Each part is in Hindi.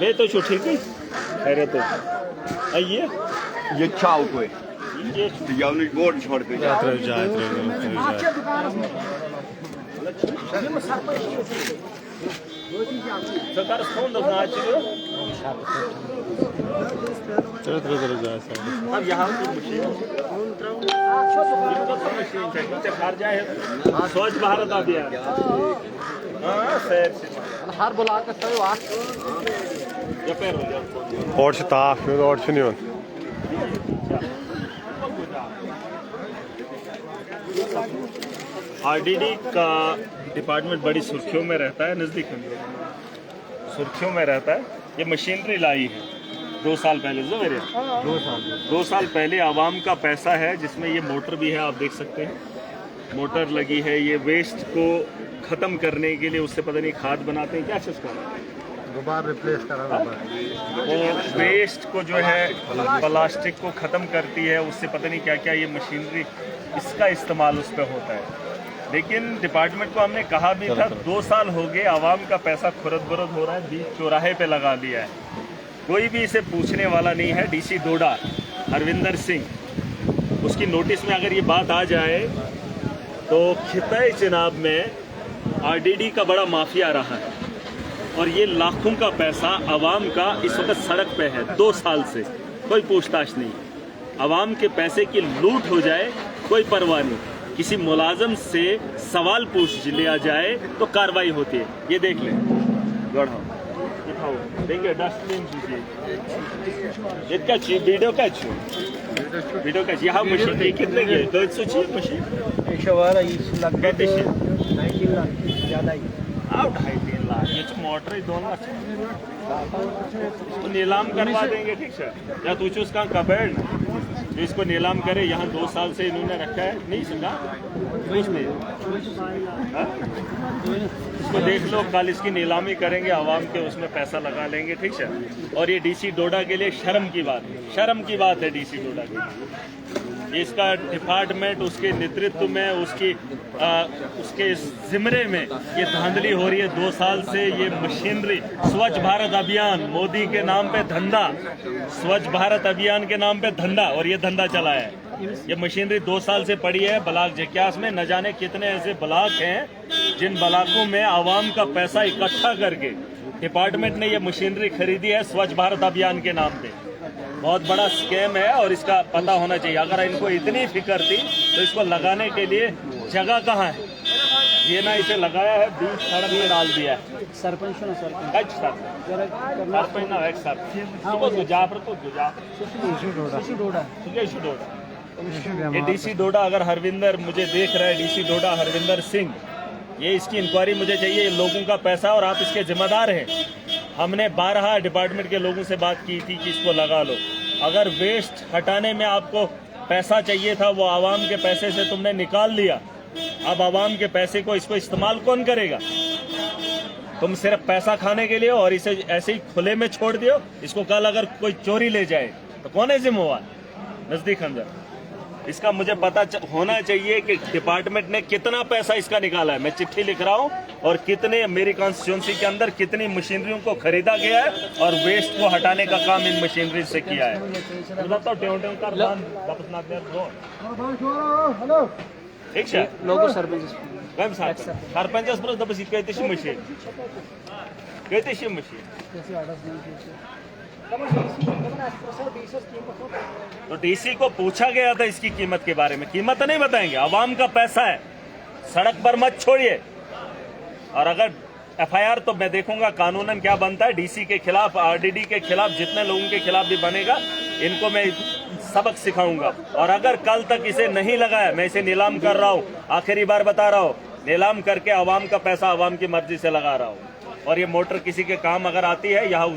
मैं तो ठीक है खैर तो आइए ये चाव को ये यानी बोर्ड छोड़ के सरकार फोन दफना अब यहाँ की मशीन खर्च जाए स्वच्छ भारत अभियान हर बुलाकर और ताफ और आरडीडी का डिपार्टमेंट बड़ी सुर्खियों में रहता है, नज़दीक सुर्खियों में रहता है। ये मशीनरी लाई है 2 साल पहले, जो मेरे 2 साल पहले आवाम का पैसा है, जिसमें ये मोटर भी है, आप देख सकते हैं मोटर लगी है। ये वेस्ट को ख़त्म करने के लिए उससे पता नहीं खाद बनाते हैं क्या चीज़ का, दोबारा रिप्लेस करा वो वेस्ट को जो है प्लास्टिक को ख़त्म करती है, उससे पता नहीं क्या क्या ये मशीनरी इसका इस्तेमाल उस पर होता है। लेकिन डिपार्टमेंट को हमने कहा भी था, 2 साल हो गए आवाम का पैसा खुरद बुरद हो रहा है, बीच चौराहे पे लगा दिया है, कोई भी इसे पूछने वाला नहीं है। डीसी डोडा हरविंदर सिंह, उसकी नोटिस में अगर ये बात आ जाए तो खिताए चनाब में आरडीडी का बड़ा माफिया रहा है और ये लाखों का पैसा आवाम का इस वक्त सड़क पे है 2 साल से, कोई पूछताछ नहीं। आवाम के पैसे की लूट हो जाए कोई परवाह नहीं, किसी मुलाजम से सवाल पूछ लिया जाए तो कार्रवाई होती है। ये देख लें, देखिए डस्टबिन ये क्या चाहिए, वीडियो क्या चाहिए, वीडियो क्या चाहिए। यहाँ मशीन कितने की है, 200 चाहिए मशीन, 120 लाख कहते हैं 2.5 लाख ज़्यादा ही। आप 2.5-3 लाख, ये तो मोटर ही 2 लाख तो नीलाम करवा देंगे, ठीक है। या तू उसका कबड़ जो इसको नीलाम करे, यहाँ 2 साल से इन्होंने रखा है, नहीं सुना इसको देख लो, कल इसकी नीलामी करेंगे, आवाम के उसमें पैसा लगा लेंगे, ठीक है। और ये डीसी डोडा के लिए शर्म की बात है, शर्म की बात है डीसी डोडा के लिए। इसका डिपार्टमेंट उसके नेतृत्व में उसके जिम्मे में ये धांधली हो रही है 2 साल से। ये मशीनरी स्वच्छ भारत अभियान, मोदी के नाम पे धंधा, स्वच्छ भारत अभियान के नाम पे धंधा, और ये धंधा चला है। ये मशीनरी 2 साल से पड़ी है ब्लॉक जक्यास में, न जाने कितने ऐसे ब्लॉक हैं जिन ब्लॉकों में आवाम का पैसा इकट्ठा करके डिपार्टमेंट ने ये मशीनरी खरीदी है स्वच्छ भारत अभियान के नाम पे। बहुत बड़ा स्कैम है और इसका पता होना चाहिए। अगर इनको इतनी फिक्र थी तो इसको लगाने के लिए जगह कहाँ है, ये ना इसे लगाया है, बीच सड़क में डाल दिया है। सरपंच ये डीसी डोडा, अगर हरविंदर मुझे देख रहा है, डीसी डोडा हरविंदर सिंह, ये इसकी इंक्वायरी मुझे चाहिए। लोगों का पैसा और आप इसके जिम्मेदार हैं। हमने 12 डिपार्टमेंट के लोगों से बात की थी कि इसको लगा लो। अगर वेस्ट हटाने में आपको पैसा चाहिए था, वो आवाम के पैसे से तुमने निकाल लिया, अब आवाम के पैसे को इसको इस्तेमाल कौन करेगा? तुम सिर्फ पैसा खाने के लिए और इसे ऐसे ही खुले में छोड़ दियो। इसको कल अगर कोई चोरी ले जाए तो कौन है जिम्मेवार? नजदीक अंदर इसका मुझे पता होना चाहिए कि डिपार्टमेंट ने कितना पैसा इसका निकाला है। मैं चिट्ठी लिख रहा हूँ, और कितने मेरी कॉन्स्टिट्यूंसी के अंदर कितनी मशीनरियों को खरीदा गया है और वेस्ट को हटाने का काम इन मशीनरी से किया है। ठीक है, लोगो सरपंच मशीन तो डीसी को पूछा गया था इसकी कीमत के बारे में, कीमत नहीं बताएंगे। आवाम का पैसा है, सड़क पर मत छोड़िए। और अगर एफआईआर तो मैं देखूंगा कानूनन क्या बनता है। डीसी के खिलाफ, आरडीडी के खिलाफ, जितने लोगों के खिलाफ भी बनेगा, इनको मैं सबक सिखाऊंगा। और अगर कल तक इसे नहीं लगाया, मैं इसे नीलाम कर रहा हूँ, आखिरी बार बता रहा हूँ, नीलाम करके आवाम का पैसा आवाम की मर्जी से लगा रहा हूँ। और ये मोटर किसी के काम अगर आती है, यहाँ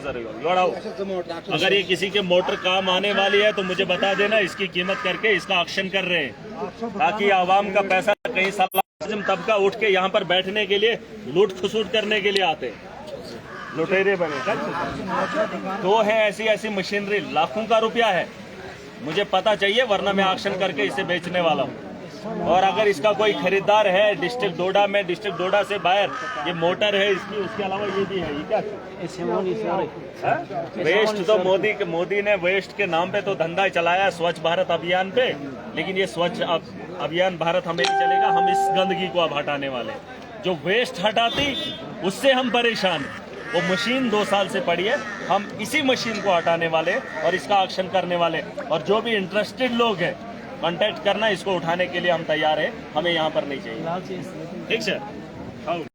अगर ये किसी के मोटर काम आने वाली है तो मुझे बता देना, इसकी कीमत करके इसका एक्शन कर रहे हैं, ताकि आवाम का पैसा कहीं मुलाजिम तबका उठ के यहाँ पर बैठने के लिए लूट खसूट करने के लिए आते, लुटेरे बने। तो है ऐसी मशीनरी, लाखों का रुपया है, मुझे पता चाहिए, वरना मैं एक्शन करके इसे बेचने वाला हूँ। और अगर इसका कोई खरीदार है डिस्ट्रिक्ट डोडा में, डिस्ट्रिक्ट डोडा से बाहर, ये मोटर है इसकी, उसके अलावा ये भी है। ये क्या वेस्ट तो मोदी ने वेस्ट के नाम पे तो धंधा चलाया स्वच्छ भारत अभियान पे, लेकिन ये स्वच्छ अभियान भारत हमें नहीं चलेगा। हम इस गंदगी को अब हटाने वाले हैं। जो वेस्ट हटाती उससे हम परेशान हैं। वो मशीन 2 साल से पड़ी है, हम इसी मशीन को हटाने वाले और इसका एक्शन करने वाले। और जो भी इंटरेस्टेड लोग हैं कांटेक्ट करना, इसको उठाने के लिए हम तैयार हैं। हमें यहाँ पर नहीं चाहिए। ठीक है।